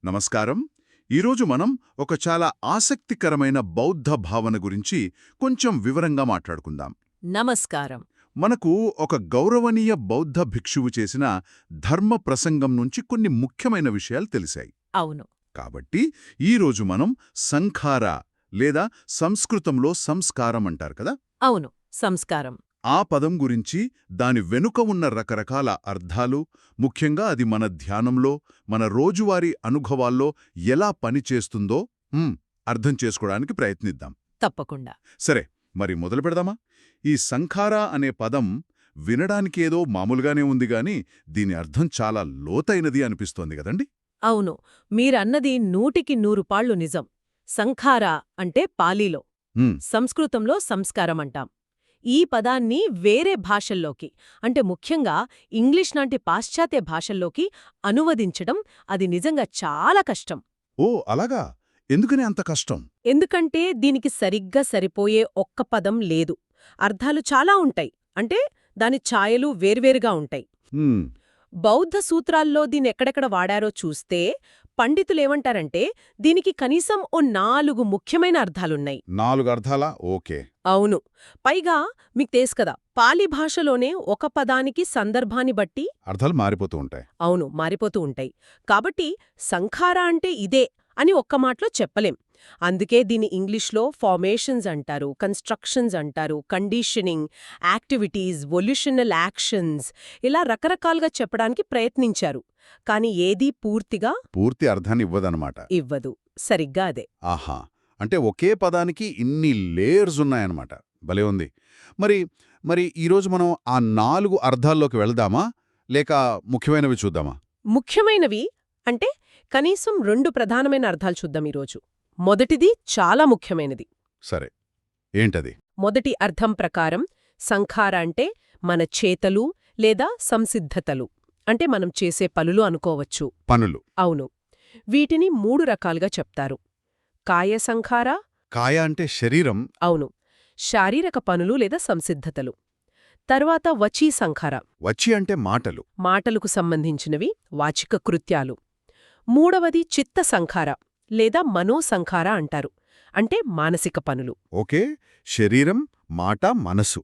నమస్కారం. ఈరోజు మనం ఒక చాలా ఆసక్తికరమైన బౌద్ధ భావన గురించి కొంచెం వివరంగా మాట్లాడుకుందాం. నమస్కారం. మనకు ఒక గౌరవనీయ బౌద్ధ భిక్షువు చేసిన ధర్మ ప్రసంగం నుంచి కొన్ని ముఖ్యమైన విషయాలు తెలిసాయి. అవును. కాబట్టి ఈరోజు మనం సంఖార లేదా సంస్కృతంలో సంస్కారం అంటారు కదా, అవును, సంస్కారం. ఆ పదం గురించి, దాని వెనుక ఉన్న రకరకాల అర్థాలు, ముఖ్యంగా అది మన ధ్యానంలో, మన రోజువారీ అనుభవాల్లో ఎలా పనిచేస్తుందో అర్థం చేసుకోవడానికి ప్రయత్నిద్దాం. తప్పకుండా. సరే, మరి మొదలు పెడదామా? ఈ సంఖారా అనే పదం వినడానికేదో మామూలుగానే ఉంది గాని దీని అర్థం చాలా లోతైనది అనిపిస్తోంది కదండి. అవును, మీరన్నది 100% నిజం. సంఖారా అంటే పాలీలో, హ్మ్, సంస్కృతంలో సంస్కారమంటాం. ఈ పదాన్ని వేరే భాషల్లోకి, అంటే ముఖ్యంగా ఇంగ్లీష్ లాంటి పాశ్చాత్య భాషల్లోకి అనువదించడం అది నిజంగా చాలా కష్టం. ఓ అలాగా? ఎందుకని అంత కష్టం? ఎందుకంటే దీనికి సరిగ్గా సరిపోయే ఒక్క పదం లేదు. అర్థాలు చాలా ఉంటాయి, అంటే దాని ఛాయలు వేర్వేరుగా ఉంటాయి. హ్మ్, బౌద్ధ సూత్రాల్లో దీన్నెక్కడెక్కడ వాడారో చూస్తే పండితులేమంటారంటే దీనికి కనీసం ఓ 4 ముఖ్యమైన అర్థాలున్నాయి. 4 అర్థాలా? ఓకే. అవును. పైగా మీకు తెలుసు కదా, పాలీ భాషలోనే ఒక పదానికి సందర్భాన్ని బట్టి అర్థాలు మారిపోతూ ఉంటాయి. అవును మారిపోతూ ఉంటాయి. కాబట్టి సంఖారా అంటే ఇదే అని ఒక్క మాటలో చెప్పలేం. అందుకే దీన్ని ఇంగ్లీష్లో ఫార్మేషన్స్ అంటారు, కన్స్ట్రక్షన్స్ అంటారు, కండీషనింగ్, యాక్టివిటీస్, వొల్యూషనల్ యాక్షన్స్, ఇలా రకరకాలుగా చెప్పడానికి ప్రయత్నించారు. కాని ఏదీ పూర్తి అర్థాన్ని ఇవ్వదన్నమాట. ఇవ్వదు. సరిగ్గా అదే. ఆహా, అంటే ఒకే పదానికి ఇన్ని లేయర్స్ ఉన్నాయన్నమాట. భలే ఉంది. మరి మరి ఈరోజు మనం ఆ 4 అర్థాల్లోకి వెళదామా, లేక ముఖ్యమైనవి చూద్దామా? ముఖ్యమైనవి అంటే కనీసం 2 ప్రధానమైన అర్థాలు చూద్దాం ఈరోజు. మొదటిది చాలా ముఖ్యమైనది. సరే, ఏంటది? మొదటి అర్థం ప్రకారం సంఖార అంటే మన చేతలు లేదా సంసిద్ధతలు, అంటే మనం చేసే పనులు అనుకోవచ్చు. పనులు. అవును. వీటిని 3 రకాలుగా చెప్తారు. కాయ సంఖార. కాయ అంటే శరీరం. అవును, శారీరక పనులు లేదా సంసిద్ధతలు. తర్వాత వచీ సంఖార. వచ్చి అంటే మాటలు. మాటలకు సంబంధించినవి, వాచిక కృత్యాలు. మూడవది చిత్త సంఖార లేదా మనోసంఖార అంటారు, అంటే మానసిక పనులు. ఓకే, శరీరం, మాట, మనసు,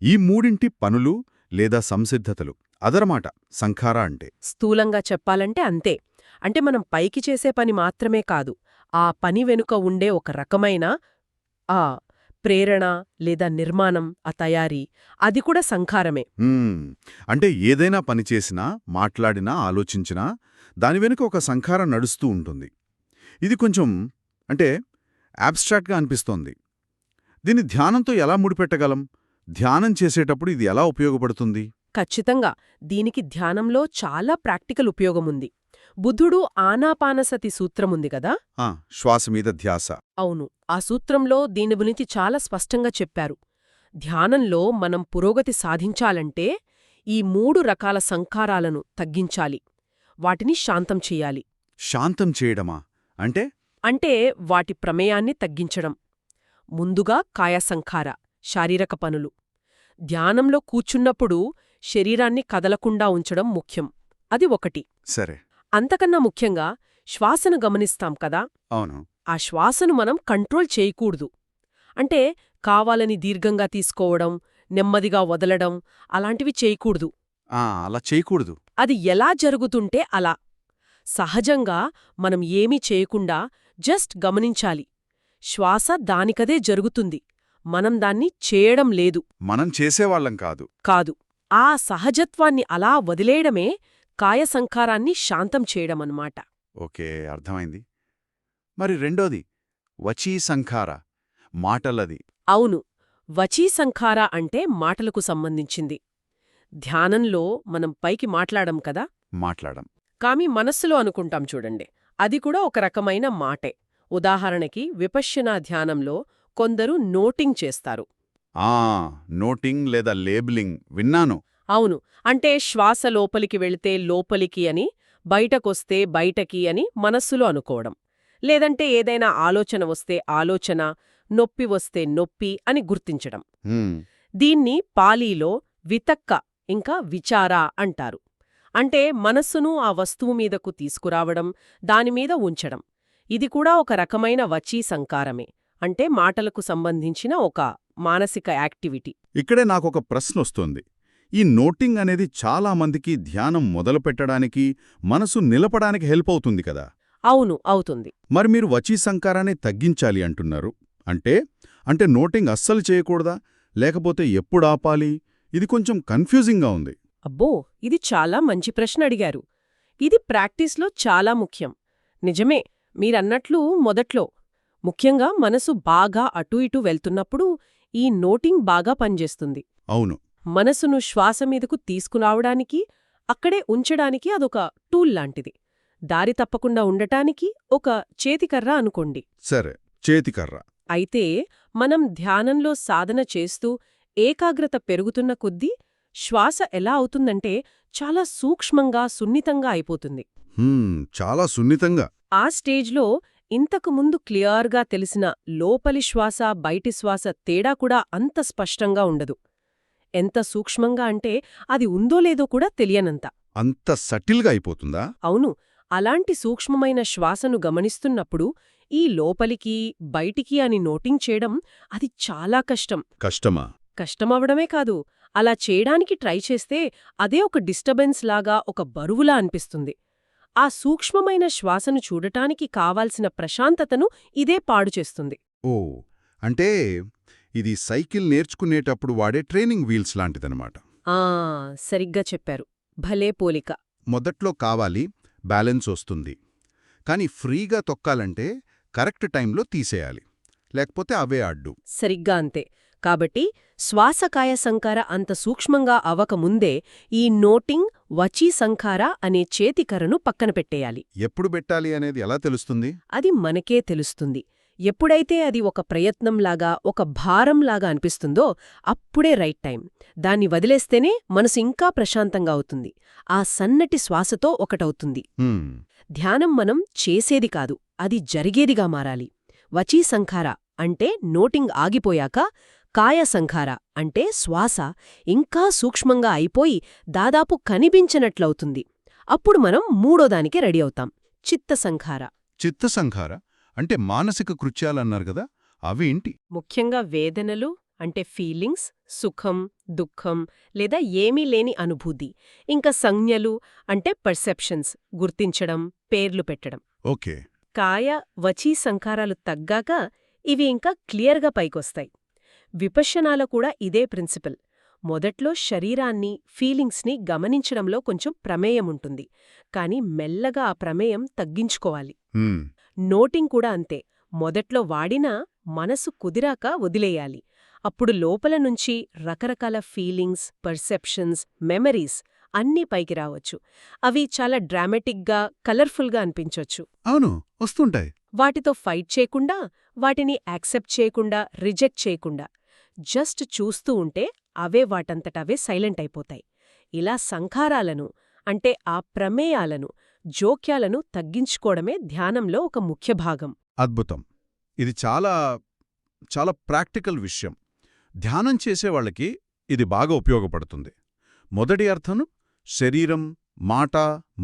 ఈ మూడింటి పనులు లేదా సంసిద్ధతలు అదరమాట సంఖార అంటే. స్థూలంగా చెప్పాలంటే అంతే. అంటే మనం పైకి చేసే పని మాత్రమే కాదు, ఆ పని వెనుక ఉండే ఒక రకమైన ఆ ప్రేరణ లేదా నిర్మాణం, ఆ తయారీ, అది కూడా సంఖారమే. అంటే ఏదైనా పని చేసినా, మాట్లాడినా, ఆలోచించినా దాని వెనుక ఒక సంఖారం నడుస్తూ ఉంటుంది. ఇది కొంచెం అంటే అబ్స్ట్రాక్ట్గా అనిపిస్తోంది. దీన్ని ధ్యానంతో ఎలా ముడిపెట్టగలం? ధ్యానం చేసేటప్పుడు ఇది ఎలా ఉపయోగపడుతుంది? ఖచ్చితంగా దీనికి ధ్యానంలో చాలా ప్రాక్టికల్ ఉపయోగముంది. బుద్ధుడు ఆనాపానసతి సూత్రముంది గదా. శ్వాస మీద ధ్యాస. అవును, ఆ సూత్రంలో దీని గురించి చాలా స్పష్టంగా చెప్పారు. ధ్యానంలో మనం పురోగతి సాధించాలంటే ఈ 3 రకాల సంఖారాలను తగ్గించాలి, వాటిని శాంతం చెయ్యాలి. శాంతం చేయడమా? అంటే అంటే వాటి ప్రమేయాన్ని తగ్గించడం. ముందుగా కాయసంఖార, శారీరక పనులు. ధ్యానంలో కూర్చున్నప్పుడు శరీరాన్ని కదలకుండా ఉంచడం ముఖ్యం. అది ఒకటి. సరే. అంతకన్నా ముఖ్యంగా శ్వాసను గమనిస్తాం కదా. అవును. ఆ శ్వాసను మనం కంట్రోల్ చేయకూడదు. అంటే కావాలని దీర్ఘంగా తీసుకోవడం, నెమ్మదిగా వదలడం, అలాంటివి చేయకూడదు. అలా చేయకూడదు. అది ఎలా జరుగుతుంటే అలా సహజంగా మనం ఏమీ చేయకుండా జస్ట్ గమనించాలి. శ్వాస దానికదే జరుగుతుంది, మనం దాన్ని చేయడం లేదు. మనం చేసేవాళ్లం కాదు. కాదు. ఆ సహజత్వాన్ని అలా వదిలేయడమే కాయసంఖారాన్ని శాంతం చేయడమన్నమాట. ఓకే, అర్థమైంది. మరి రెండోది వచీ సంఖార, మాటలది. అవును, వచీ సంఖార అంటే మాటలకు సంబంధించింది. ధ్యానంలో మనం పైకి మాట్లాడం కదా. మాట్లాడం. కామి మనస్సులో అనుకుంటాం చూడండి, అది కూడా ఒక రకమైన మాటే. ఉదాహరణకి విపశ్యనా ధ్యానంలో కొందరు నోటింగ్ చేస్తారు. నోటింగ్ లేదా లేబులింగ్ విన్నాను. అవును, అంటే శ్వాస లోపలికి వెళితే లోపలికి అని, బయటకొస్తే బయటకి అని మనస్సులో అనుకోవడం. లేదంటే ఏదైనా ఆలోచన వస్తే ఆలోచన, నొప్పి వస్తే నొప్పి అని గుర్తించడం. దీన్ని పాలీలో వితక్క ఇంకా విచార అంటారు. అంటే మనస్సును ఆ వస్తువు మీదకు తీసుకురావడం, దానిమీద ఉంచడం. ఇది కూడా ఒక రకమైన వచీ సంకారమే, అంటే మాటలకు సంబంధించిన ఒక మానసిక యాక్టివిటీ. ఇక్కడే నాకొక ప్రశ్నొస్తోంది. ఈ నోటింగ్ అనేది చాలా మందికి ధ్యానం మొదలుపెట్టడానికి, మనసు నిలపడానికి హెల్ప్ అవుతుంది కదా. అవును, అవుతుంది. మరి మీరు వచీ సంకారాన్ని తగ్గించాలి అంటున్నారు. అంటే నోటింగ్ అస్సలు చేయకూడదా, లేకపోతే ఎప్పుడు ఆపాలి? ఇది కొంచెం కన్ఫ్యూజింగ్గా ఉంది. అబ్బో, ఇది చాలా మంచి ప్రశ్న అడిగారు. ఇది ప్రాక్టీస్లో చాలా ముఖ్యం. నిజమే, మీరన్నట్లు మొదట్లో ముఖ్యంగా మనసు బాగా అటూ ఇటూ వెళ్తున్నప్పుడు ఈ నోటింగ్ బాగా పనిచేస్తుంది. అవును. మనసును శ్వాస మీదకు తీసుకురావడానికి, అక్కడే ఉంచడానికి అదొక టూల్ లాంటిది. దారి తప్పకుండా ఉండటానికి ఒక చేతికర్ర అనుకోండి. సరే, చేతికర్ర. అయితే మనం ధ్యానంలో సాధన చేస్తూ ఏకాగ్రత పెరుగుతున్న కొద్దీ శ్వాస ఎలా అవుతుందంటే చాలా సూక్ష్మంగా, సున్నితంగా అయిపోతుంది. చాలా సున్నితంగా. ఆ స్టేజ్లో ఇంతకు ముందు క్లియర్గా తెలిసిన లోపలి శ్వాస, బయటి శ్వాస తేడా కూడా అంత స్పష్టంగా ఉండదు. ఎంత సూక్ష్మంగా అంటే అది ఉందో లేదో కూడా తెలియనంత. అంత సటిల్గా అయిపోతుందా? అవును. అలాంటి సూక్ష్మమైన శ్వాసను గమనిస్తున్నప్పుడు ఈ లోపలికి, బయటికి అని నోటింగ్ చేయడం అది చాలా కష్టం. కష్టమా? కష్టమవడమే కాదు, అలా చేయడానికి ట్రై చేస్తే అదే ఒక డిస్టర్బెన్స్ లాగా, ఒక బరువులా అనిపిస్తుంది. ఆ సూక్ష్మమైన శ్వాసను చూడటానికి కావాల్సిన ప్రశాంతతను ఇదే పాడుచేస్తుంది. ఓ, అంటే ఇది సైకిల్ నేర్చుకునేటప్పుడు వాడే ట్రైనింగ్ వీల్స్ లాంటిదనమాట. సరిగ్గా చెప్పారు. భలే పోలిక. మొదట్లో కావాలి, బ్యాలెన్స్ వస్తుంది. కానీ ఫ్రీగా తొక్కాలంటే కరెక్ట్ టైంలో తీసేయాలి, లేకపోతే అవే అడ్డు. సరిగ్గా అంతే. కాబట్టి శ్వాసకాయ సంకార అంత సూక్ష్మంగా అవ్వకముందే ఈ నోటింగ్, వచీ సంకార అనే చేతికర్రను పక్కన పెట్టేయాలి. ఎప్పుడు పెట్టాలి అనేది ఎలా తెలుస్తుంది? అది మనకే తెలుస్తుంది. ఎప్పుడైతే అది ఒక ప్రయత్నంలాగా, ఒక భారంలాగా అనిపిస్తుందో అప్పుడే రైట్ టైం. దాన్ని వదిలేస్తేనే మనసు ఇంకా ప్రశాంతంగా అవుతుంది. ఆ సన్నటి శ్వాసతో ఒకటవుతుంది. ధ్యానం మనం చేసేది కాదు, అది జరిగేదిగా మారాలి. వచీ సంఖార అంటే నోటింగ్ ఆగిపోయాక, కాయ సంఖార అంటే శ్వాస ఇంకా సూక్ష్మంగా అయిపోయి దాదాపు కనిపించనట్లవుతుంది. అప్పుడు మనం మూడోదానికి రెడీ అవుతాం, చిత్త సంఖార. చిత్త సంఖార అంటే మానసిక కృత్యాలన్నారు గదా, అవేంటి? ముఖ్యంగా వేదనలు అంటే ఫీలింగ్స్, సుఖం, దుఃఖం లేదా ఏమీ లేని అనుభూతి. ఇంకా సంజ్ఞలు అంటే పర్సెప్షన్స్, గుర్తించడం, పేర్లు పెట్టడం. ఓకే. కాయ, వచీ సంకారాలు తగ్గాక ఇవి ఇంకా క్లియర్గా పైకొస్తాయి. విపశ్యనాలో కూడా ఇదే ప్రిన్సిపల్. మొదట్లో శరీరాన్ని, ఫీలింగ్స్ని గమనించడంలో కొంచెం ప్రమేయముంటుంది. కాని మెల్లగా ఆ ప్రమేయం తగ్గించుకోవాలి. నోటింగ్ కూడా అంతే. మొదట్లో వాడినా మనసు కుదిరాక వదిలేయాలి. అప్పుడు లోపల నుంచి రకరకాల ఫీలింగ్స్, పర్సెప్షన్స్, మెమరీస్ అన్నీ పైకి రావచ్చు. అవి చాలా డ్రామాటిక్గా, కలర్ఫుల్గా అనిపించొచ్చు. అవును, వస్తుంటాయి. వాటితో ఫైట్ చేయకుండా, వాటిని యాక్సెప్ట్ చేయకుండా, రిజెక్ట్ చేయకుండా జస్ట్ చూస్తూ ఉంటే అవే వాటంతటవే సైలెంట్ అయిపోతాయి. ఇలా సంఖారాలను అంటే ఆ ప్రమేయాలను, జోక్యాలను తగ్గించుకోవడమే ధ్యానంలో ఒక ముఖ్య భాగం. అద్భుతం. ఇది చాలా చాలా ప్రాక్టికల్ విషయం. ధ్యానం చేసేవాళ్లకి ఇది బాగా ఉపయోగపడుతుంది. మొదటి అర్థం శరీరం, మాట,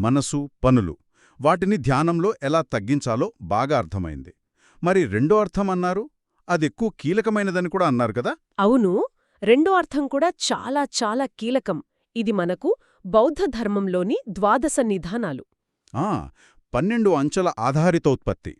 మనసు, పనులు, వాటిని ధ్యానంలో ఎలా తగ్గించాలో బాగా అర్థమైంది. మరి రెండో అర్థం అన్నారు, అదెక్కువ కీలకమైనదని కూడా అన్నారు కదా? అవును, రెండో అర్థం కూడా చాలా చాలా కీలకం. ఇది మనకు బౌద్ధ ధర్మంలోని ద్వాదశ నిధానాలు. 12 అంచెల ఆధారితోత్పత్తి,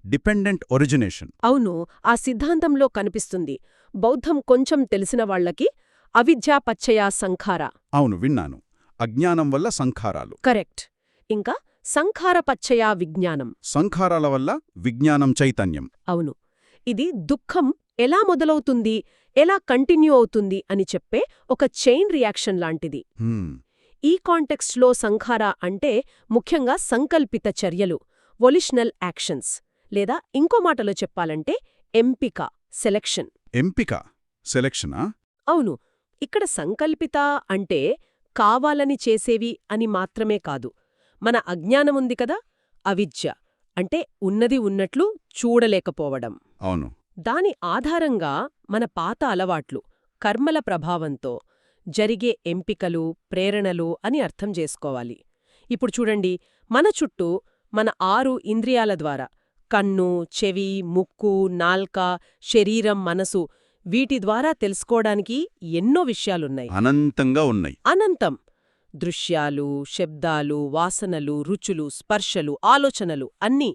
డిపెండెంట్ ఒరిజినేషన్. అవును, ఆ సిద్ధాంతంలో కనిపిస్తుంది. బౌద్ధం కొంచెం తెలిసిన వాళ్లకి అవిద్యాపచ్చయా సంఖార. అవును, విన్నాను. అజ్ఞానం వల్ల సంఖారాలు. కరెక్ట్. ఇంకా సంఖారపచ్చయా విజ్ఞానం. సంఖారాల వల్ల విజ్ఞానం, చైతన్యం. అవును, ఇది దుఃఖం ఎలా మొదలవుతుంది, ఎలా కంటిన్యూ అవుతుంది అని చెప్పే ఒక చైన్ రియాక్షన్ లాంటిది. ఈ కాంటెక్స్ట్లో సంఖార అంటే ముఖ్యంగా సంకల్పిత చర్యలు, వొలిషనల్ యాక్షన్స్, లేదా ఇంకో మాటలో చెప్పాలంటే ఎంపిక, సెలెక్షన్. ఎంపిక, సెలెక్షనా? అవును, ఇక్కడ సంకల్పిత అంటే కావాలని చేసేవి అని మాత్రమే కాదు. మన అజ్ఞానముంది కదా, అవిద్య అంటే ఉన్నది ఉన్నట్లు చూడలేకపోవడం. అవును. దాని ఆధారంగా మన పాత అలవాట్లు, కర్మల ప్రభావంతో జరిగే ఎంపికలు, ప్రేరణలు అని అర్థం చేసుకోవాలి. ఇప్పుడు చూడండి, మన చుట్టూ మన 6 ఇంద్రియాల ద్వారా కన్ను, చెవి, ముక్కు, నాల్క, శరీరం, మనసు వీటి ద్వారా తెలుసుకోవడానికి ఎన్నో విషయాలున్నాయి. అనంతంగా ఉన్నాయి. అనంతం. దృశ్యాలు, శబ్దాలు, వాసనలు, రుచులు, స్పర్శలు, ఆలోచనలు అన్నీ.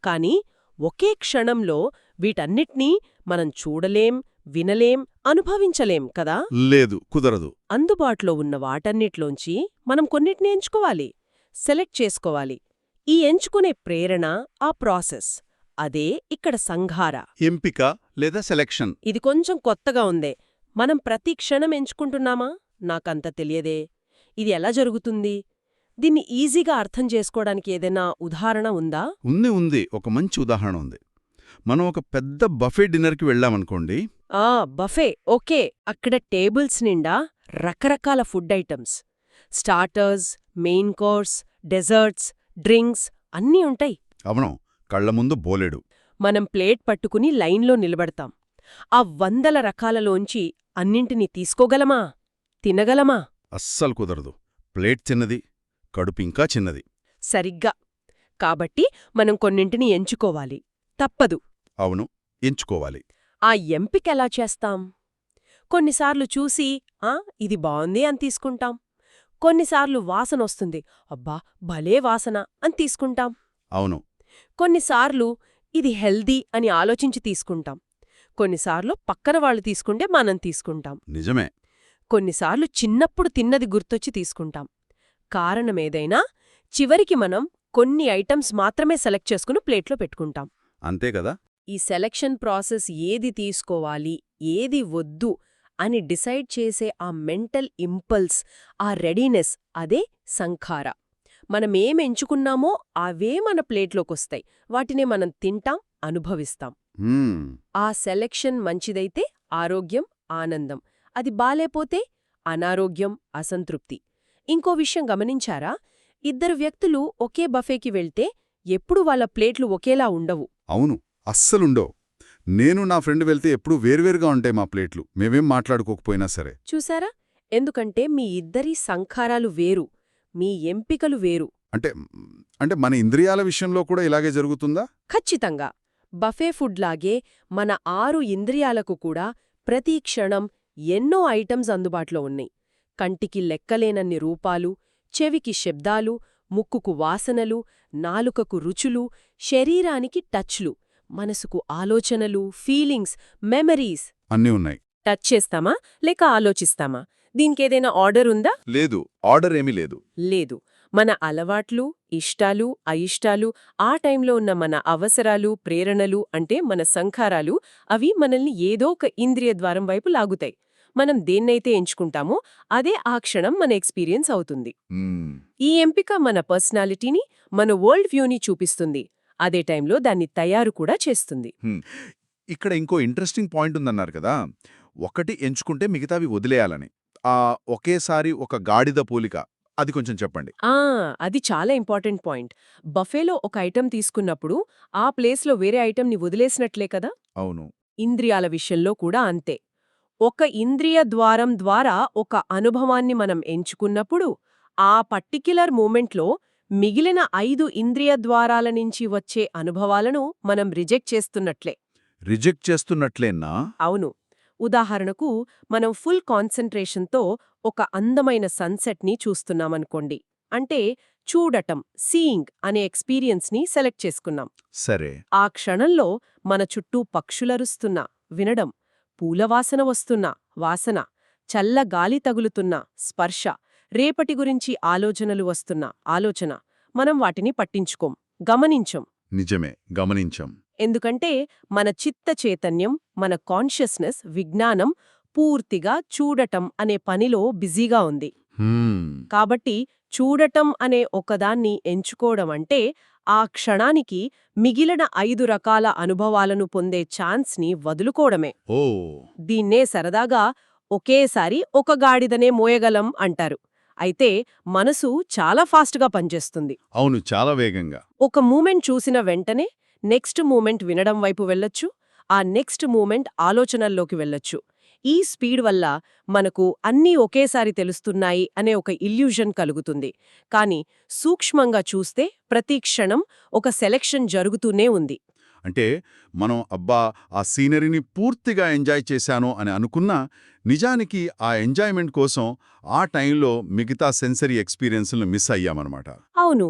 కాని ఒకే క్షణంలో వీటన్నిట్నీ మనం చూడలేం, వినలేం, అనుభవించలేం కదా. లేదు, కుదరదు. అందుబాటులో ఉన్న వాటన్నిట్లోంచి మనం కొన్నిటిని ఎంచుకోవాలి, సెలెక్ట్ చేసుకోవాలి. ఈ ఎంచుకునే ప్రేరణ, ఆ ప్రాసెస్, అదే ఇక్కడ సంఘార. ఎంపిక లేదా సెలెక్షన్. ఇది కొంచెం కొత్తగా ఉందే. మనం ప్రతి క్షణం ఎంచుకుంటున్నామా? నాకంత తెలియదే. ఇది ఎలా జరుగుతుంది? దీన్ని ఈజీగా అర్థం చేసుకోవడానికి ఏదైనా ఉదాహరణ ఉందా? ఉంది. ఒక మంచి ఉదాహరణ ఉంది. మనం ఒక పెద్ద బఫే డిన్నర్కి వెళ్ళామనుకోండి. Buffet, okay. అక్కడ టేబుల్స్ నిండా రకరకాల food items, starters, main course, desserts, drinks అన్నీ ఉంటాయి. అవును, కళ్ల ముందు బోలెడు. మనం ప్లేట్ పట్టుకుని లైన్లో నిలబడతాం. ఆ 100 రకాలలోంచి అన్నింటినీ తీసుకోగలమా? తినగలమా? అస్సలు కుదరదు. ప్లేట్ చిన్నది, కడుపింకా చిన్నది. సరిగ్గా. కాబట్టి మనం కొన్నింటిని ఎంచుకోవాలి. తప్పదు. అవును, ఎంచుకోవాలి. ఆ ఎంపికెలా చేస్తాం? కొన్నిసార్లు చూసి ఇది బావుంది అని తీసుకుంటాం. కొన్నిసార్లు వాసనొస్తుంది, అబ్బా భలే వాసన అని తీసుకుంటాం. అవును. కొన్నిసార్లు ఇది హెల్దీ అని ఆలోచించి తీసుకుంటాం. కొన్నిసార్లు పక్కన వాళ్ళు తీసుకుంటే మనం తీసుకుంటాం. నిజమే. కొన్నిసార్లు చిన్నప్పుడు తిన్నది గుర్తొచ్చి తీసుకుంటాం. కారణమేదైనా చివరికి మనం కొన్ని ఐటమ్స్ మాత్రమే సెలెక్ట్ చేసుకుని ప్లేట్లో పెట్టుకుంటాం. అంతే కదా. ఈ సెలెక్షన్ ప్రాసెస్ ఏది తీసుకోవాలి, ఏది వద్దు అని డిసైడ్ చేసే ఆ మెంటల్ ఇంపల్స్, ఆ రెడీనెస్, అదే సంఖార. మనమేం ఎంచుకున్నామో అవే మన ప్లేట్లోకొస్తాయి. వాటినే మనం తింటాం, అనుభవిస్తాం. ఆ సెలెక్షన్ మంచిదైతే ఆరోగ్యం, ఆనందం. అది బాలేపోతే అనారోగ్యం, అసంతృప్తి. ఇంకో విషయం గమనించారా? 2 వ్యక్తులు ఒకే బఫేకి వెళ్తే ఎప్పుడూ వాళ్ళ ప్లేట్లు ఒకేలా ఉండవు. అవును, అస్సలుండవు. నేను నా ఫ్రెండ్ వెళ్తే ఎప్పుడూ వేర్వేరుగా ఉంటాయి మా ప్లేట్లు, మేమేం మాట్లాడుకోకపోయినా సరే. చూసారా? ఎందుకంటే మీ ఇద్దరి సంఖారాలు వేరు, మీ ఎంపికలు వేరు. అంటే మన ఇంద్రియాల విషయంలో కూడా ఇలాగే జరుగుతుందా? ఖచ్చితంగా. బఫే ఫుడ్ లాగే మన 6 ఇంద్రియాలకు కూడా ప్రతి క్షణం ఎన్నో ఐటమ్స్ అందుబాటులో ఉన్నాయి. కంటికి లెక్కలేనన్ని రూపాలు, చెవికి శబ్దాలు, ముక్కుకు వాసనలు, నాలుకకు రుచులు, శరీరానికి టచ్లు, మనసుకు ఆలోచనలు, ఫీలింగ్స్, మెమరీస్ అన్నీ ఉన్నాయి. టచ్ చేస్తామా లేక ఆలోచిస్తామా? దీనికేదైనా ఆర్డర్ ఉందా? లేదు, ఆర్డర్ ఏమీ లేదు. లేదు. మన అలవాట్లు, ఇష్టాలు, అయిష్టాలు, ఆ టైంలో ఉన్న మన అవసరాలు, ప్రేరణలు అంటే మన సంఖారాలు, అవి మనల్ని ఏదో ఒక ఇంద్రియ ద్వారం వైపు లాగుతాయి. మనం దేన్నైతే ఎంచుకుంటామో అదే ఆ క్షణం మన ఎక్స్పీరియన్స్ అవుతుంది. ఈ ఎంపిక మన పర్సనాలిటీని, మన వరల్డ్ వ్యూని చూపిస్తుంది. అదే టైంలో దాన్ని తయారు కూడా చేస్తుంది. ఇక్కడ ఇంకో ఇంట్రెస్టింగ్ పాయింట్ ఉందన్నారు కదా, ఒకటి ఎంచుకుంటే మిగతావి వదిలేయాలని. ఒకేసారి ఒక గాడిద పోలిక, అది కొంచెం చెప్పండి. అది చాలా ఇంపార్టెంట్ పాయింట్. బఫేలో ఒక ఐటెం తీసుకున్నప్పుడు ఆ ప్లేస్లో వేరే ఐటెంని వదిలేసినట్లే కదా. అవును. ఇంద్రియాల విషయంలో కూడా అంతే. ఒక ఇంద్రియ ద్వారం ద్వారా ఒక అనుభవాన్ని మనం ఎంచుకున్నప్పుడు ఆ పర్టిక్యులర్ మూమెంట్లో మిగిలిన 5 ఇంద్రియ ద్వారాల నుంచి వచ్చే అనుభవాలను మనం రిజెక్ట్ చేస్తున్నట్లే. రిజెక్ట్ చేస్తున్నట్లేనా? అవును. ఉదాహరణకు, మనం ఫుల్ కాన్సంట్రేషన్తో ఒక అందమైన సన్సెట్ని చూస్తున్నామనుకోండి. అంటే చూడటం, సీయింగ్ అనే ఎక్స్పీరియన్స్ని సెలెక్ట్ చేసుకున్నాం. సరే. ఆ క్షణంలో మన చుట్టూ పక్షులరుస్తున్నా వినడం, పూలవాసన వస్తున్నా వాసన, చల్ల గాలి తగులుతున్నా స్పర్శ, రేపటి గురించి ఆలోచనలు వస్తున్నా ఆలోచన, మనం వాటిని పట్టించుకోం, గమనించం. నిజమే, గమనించం. ఎందుకంటే మన చిత్త చైతన్యం, మన కాన్షియస్నెస్, విజ్ఞానం పూర్తిగా చూడటం అనే పనిలో బిజీగా ఉంది. కాబట్టి చూడటం అనే ఒకదాన్ని ఎంచుకోవడం అంటే ఆ క్షణానికి మిగిలిన 5 రకాల అనుభవాలను పొందే ఛాన్స్ని వదులుకోవడమే. దీన్నే సరదాగా ఒకేసారి ఒక గాడిదనే మోయగలం అంటారు. అయితే మనసు చాలా ఫాస్ట్గా పనిచేస్తుంది. అవును, చాలా వేగంగా. ఒక మూమెంట్ చూసిన వెంటనే నెక్స్ట్ మూమెంట్ వినడం వైపు వెళ్ళొచ్చు, ఆ నెక్స్ట్ మూమెంట్ ఆలోచనల్లోకి వెళ్ళొచ్చు. ఈ స్పీడ్ వల్ల మనకు అన్నీ ఒకేసారి తెలుస్తున్నాయి అనే ఒక ఇల్యూజన్ కలుగుతుంది. కానీ సూక్ష్మంగా చూస్తే ప్రతి క్షణం ఒక సెలెక్షన్ జరుగుతూనే ఉంది. అంటే మనం అబ్బా ఆ సీనరీని పూర్తిగా ఎంజాయ్ చేశాను అని అనుకున్నా నిజానికి ఆ ఎంజాయ్మెంట్ కోసం ఆ టైంలో మిగతా సెన్సరీ ఎక్స్పీరియన్స్లను మిస్ అయ్యామన్నమాట. అవును.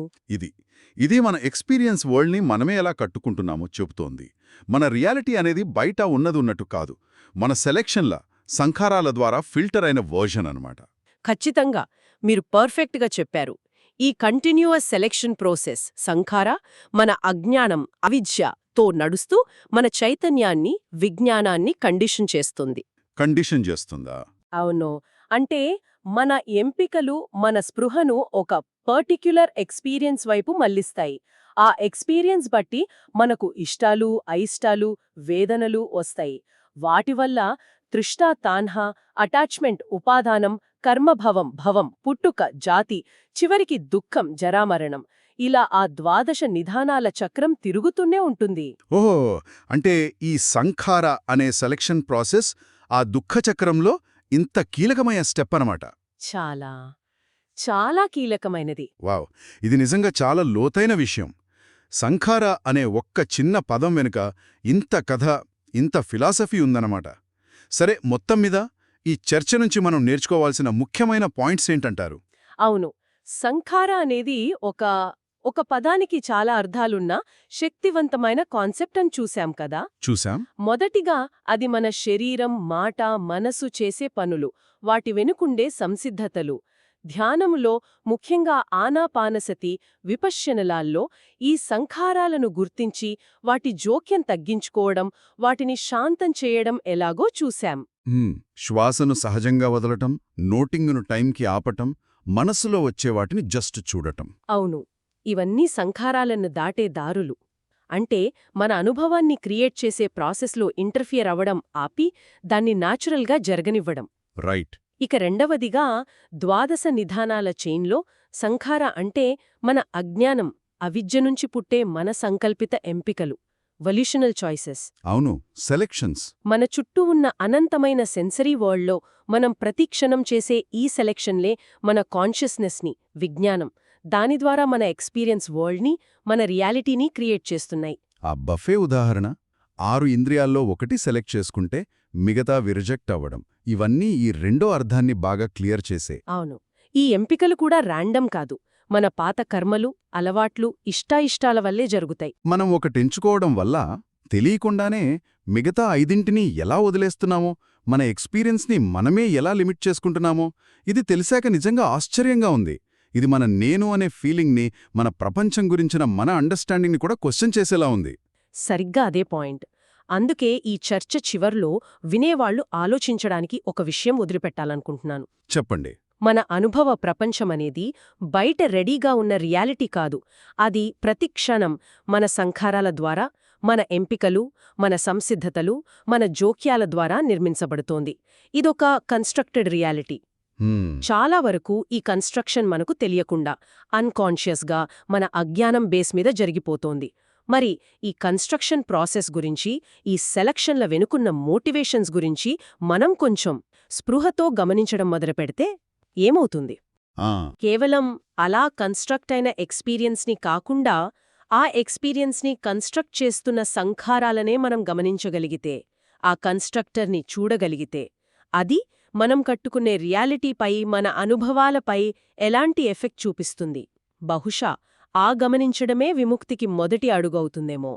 ఇది మన ఎక్స్పీరియన్స్ వరల్డ్ని మనమే ఎలా కట్టుకుంటున్నామో చెబుతోంది. మన రియాలిటీ అనేది బయట ఉన్నట్టు కాదు, మన సెలెక్షన్ల సంఖారాల ద్వారా ఫిల్టర్ అయిన వర్జన్ అన్నమాట. ఖచ్చితంగా మీరు పర్ఫెక్ట్గా చెప్పారు. ఈ కంటిన్యూయస్ సెలెక్షన్ ప్రోసెస్ సంఖార మన అజ్ఞానం అవిద్యతో నడుస్తూ మన చైతన్యాన్ని విజ్ఞానాన్ని కండిషన్ చేస్తుంది. కండిషన్ చేస్తుందా? అవును. అంటే మన ఎంపికలు మన స్పృహను ఒక పర్టిక్యులర్ ఎక్స్పీరియన్స్ వైపు మళ్లిస్తాయి. ఆ ఎక్స్పీరియన్స్ బట్టి మనకు ఇష్టాలు అయిష్టాలు వేదనలు వస్తాయి. వాటివల్ల తృష్ణ తాన్హా అటాచ్మెంట్ ఉపాదానం కర్మభవం భవం పుట్టుక జాతి చివరికి దుఃఖం జరామరణం ఇలా ఆ 12 నిధానాల చక్రం తిరుగుతూనే ఉంటుంది. ఓహో, అంటే ఈ సంఖార అనే సెలెక్షన్ ప్రాసెస్ ఆ దుఃఖచక్రంలో ఇంత కీలకమైన స్టెప్ అన్నమాట. చాలా చాలా కీలకమైనది. వావ్, ఇది నిజంగా చాలా లోతైన విషయం. సంఖార అనే ఒక్క చిన్న పదం వెనుక ఇంత కథ, ఇంత ఫిలాసఫీ ఉందన్నమాట. సరే, మొత్తం మీద ఈ చర్చ నుంచి మనం నేర్చుకోవాల్సిన ముఖ్యమైన పాయింట్స్ ఏంటంటారు? అవును. సంఖార అనేది ఒక పదానికి చాలా అర్థాలున్న శక్తివంతమైన కాన్సెప్ట్ అని చూశాం కదా. చూశాం. మొదటిగా అది మన శరీరం మాట మనసు చేసే పనులు, వాటి వెనుకుండే సంసిద్ధతలు. ధ్యానములో ముఖ్యంగా ఆనాపానసతి విపశ్యనలాల్లో ఈ సంఖారాలను గుర్తించి వాటి జోక్యం తగ్గించుకోవడం, వాటిని శాంతం చేయడం ఎలాగో చూశాం. శ్వాసను సహజంగా వదలటం, నోటింగును టైంకి ఆపటం, మనసులో వచ్చే వాటిని జస్ట్ చూడటం. అవును. ఇవన్నీ సంఖారాలను దాటే దారులు. అంటే మన అనుభవాన్ని క్రియేట్ చేసే ప్రాసెస్లో ఇంటర్ఫియర్ అవ్వడం ఆపి దాన్ని న్యాచురల్గా జరగనివ్వడం. రైట్. ఇక రెండవదిగా 12 నిధానాల చైన్లో సంఖార అంటే మన అజ్ఞానం అవిద్య నుంచి పుట్టే మన సంకల్పిత ఎంపికలు, వల్యూషనల్ చాయిసెస్. అవును, సెలెక్షన్స్. మన చుట్టూ ఉన్న అనంతమైన సెన్సరీ వరల్డ్లో మనం ప్రతిక్షణం చేసే ఈ సెలెక్షన్లే మన కాన్షియస్నెస్ని, విజ్ఞానం, దాని ద్వారా మన ఎక్స్పీరియన్స్ వరల్డ్ని, మన రియాలిటీని క్రియేట్ చేస్తున్నాయి. ఆ బఫే ఉదాహరణ, 6 ఇంద్రియాల్లో ఒకటి సెలెక్ట్ చేసుకుంటే మిగతావి రిజెక్ట్ అవ్వడం, ఇవన్నీ ఈ రెండో అర్థాన్ని బాగా క్లియర్ చేసే. అవును. ఈ ఎంపికలు కూడా ర్యాండమ్ కాదు, మన పాత కర్మలు, అలవాట్లు, ఇష్టాయిష్టాల వల్లే జరుగుతాయి. మనం ఒకటెంచుకోవడం వల్ల తెలియకుండానే మిగతా 5ంటిని ఎలా వదిలేస్తున్నామో, మన ఎక్స్పీరియన్స్ని మనమే ఎలా లిమిట్ చేసుకుంటున్నామో ఇది తెలిసాక నిజంగా ఆశ్చర్యంగా ఉంది. ఇది మన నేను అనే ఫీలింగ్ని, మన ప్రపంచం గురించిన మన అండర్స్టాండింగ్ని కూడా క్వశ్చన్ చేసేలా ఉంది. సరిగ్గా అదే పాయింట్. అందుకే ఈ చర్చ చివర్లో వినేవాళ్లు ఆలోచించడానికి ఒక విషయం వదిలిపెట్టాలనుకుంటున్నాను. చెప్పండి. మన అనుభవ ప్రపంచమనేది బయట రెడీగా ఉన్న రియాలిటీ కాదు. అది ప్రతిక్షణం మన సంఖారాల ద్వారా, మన ఎంపికలు, మన సంసిద్ధతలు, మన జోక్యాల ద్వారా నిర్మించబడుతోంది. ఇదొక కన్స్ట్రక్టెడ్ రియాలిటీ. చాలా వరకు ఈ కన్స్ట్రక్షన్ మనకు తెలియకుండా అన్కాన్షియస్గా మన అజ్ఞానం బేస్ మీద జరిగిపోతోంది. మరి ఈ కన్స్ట్రక్షన్ ప్రాసెస్ గురించి, ఈ సెలక్షన్ల వెనుకున్న మోటివేషన్స్ గురించి మనం కొంచెం స్పృహతో గమనించడం మొదలుపెడితే ఏమవుతుంది? కేవలం అలా కన్స్ట్రక్ట్ అయిన ఎక్స్పీరియన్స్ని కాకుండా ఆ ఎక్స్పీరియన్స్ని కన్స్ట్రక్ట్ చేస్తున్న సంఖారాలనే మనం గమనించగలిగితే, ఆ కన్స్ట్రక్టర్ని చూడగలిగితే, అది మనం కట్టుకునే రియాలిటీపై, మన అనుభవాలపై ఎలాంటి ఎఫెక్ట్ చూపిస్తుంది? బహుశా ఆ గమనించడమే విముక్తికి మొదటి అడుగవుతుందేమో.